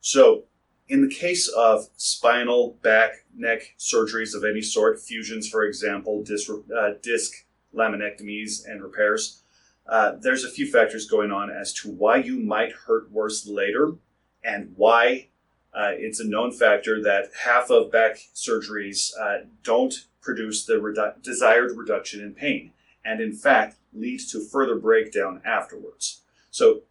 So in the case of spinal, back, neck surgeries of any sort, fusions, for example, disc laminectomies and repairs, there's a few factors going on as to why you might hurt worse later, and why it's a known factor that half of back surgeries don't produce the desired reduction in pain, and in fact lead to further breakdown afterwards. So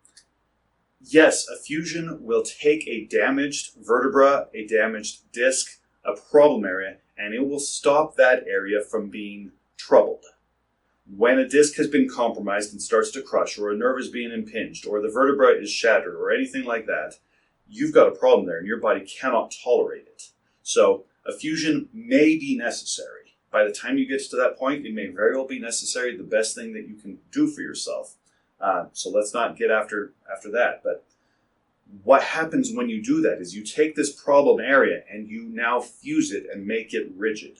yes, a fusion will take a damaged vertebra, a damaged disc, a problem area, and it will stop that area from being troubled. When a disc has been compromised and starts to crush, or a nerve is being impinged, or the vertebra is shattered, or anything like that, you've got a problem there and your body cannot tolerate it. So a fusion may be necessary. By the time you get to that point, it may very well be necessary, the best thing that you can do for yourself. So let's not get after that. But what happens when you do that is you take this problem area and you now fuse it and make it rigid.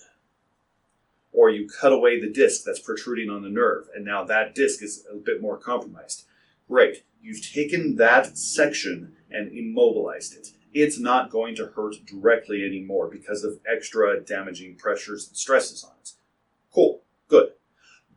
Or you cut away the disc that's protruding on the nerve, and now that disc is a bit more compromised. Great. You've taken that section and immobilized it. It's not going to hurt directly anymore because of extra damaging pressures and stresses on it. Cool. Good.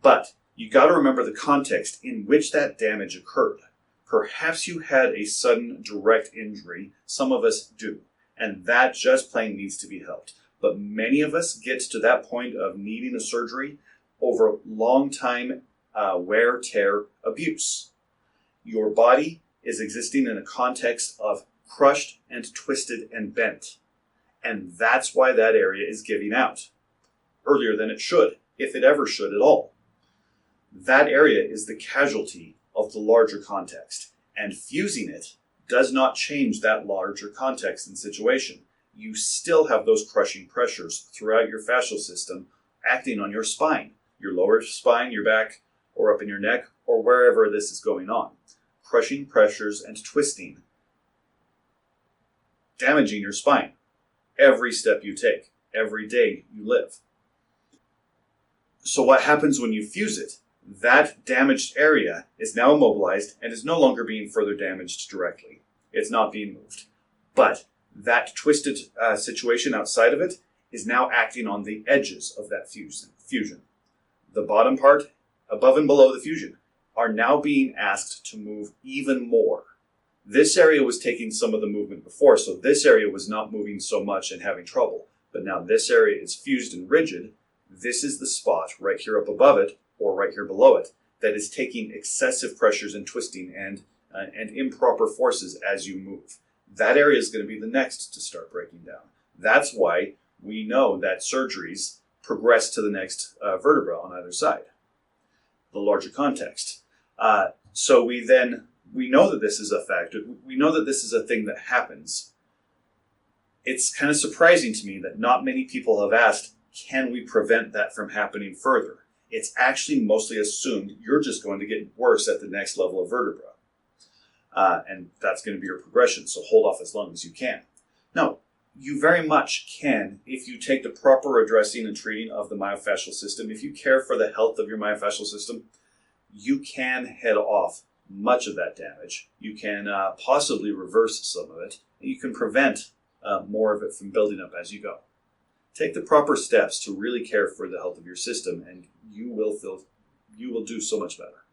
But you got to remember the context in which that damage occurred. Perhaps you had a sudden direct injury. Some of us do. And that just plain needs to be helped. But many of us get to that point of needing a surgery over long time wear, tear, abuse. Your body is existing in a context of crushed and twisted and bent. And that's why that area is giving out earlier than it should, if it ever should at all. That area is the casualty of the larger context, and fusing it does not change that larger context and situation. You still have those crushing pressures throughout your fascial system acting on your spine, your lower spine, your back, or up in your neck, or wherever this is going on. Crushing pressures and twisting, damaging your spine every step you take, every day you live. So what happens when you fuse it? That damaged area is now immobilized and is no longer being further damaged directly. It's not being moved. But that twisted situation outside of it is now acting on the edges of that fusion. The bottom part, above and below the fusion, are now being asked to move even more. This area was taking some of the movement before, so this area was not moving so much and having trouble. But now this area is fused and rigid. This is the spot right here up above it, or right here below it, that is taking excessive pressures and twisting and improper forces as you move. That area is going to be the next to start breaking down. That's why we know that surgeries progress to the next vertebra on either side, the larger context. So we know that this is a factor. We know that this is a thing that happens. It's kind of surprising to me that not many people have asked, can we prevent that from happening further? It's actually mostly assumed you're just going to get worse at the next level of vertebra. And that's going to be your progression, so hold off as long as you can. Now, you very much can if you take the proper addressing and treating of the myofascial system. If you care for the health of your myofascial system, you can head off much of that damage. You can possibly reverse some of it, and you can prevent more of it from building up as you go. Take the proper steps to really care for the health of your system, and you will do so much better.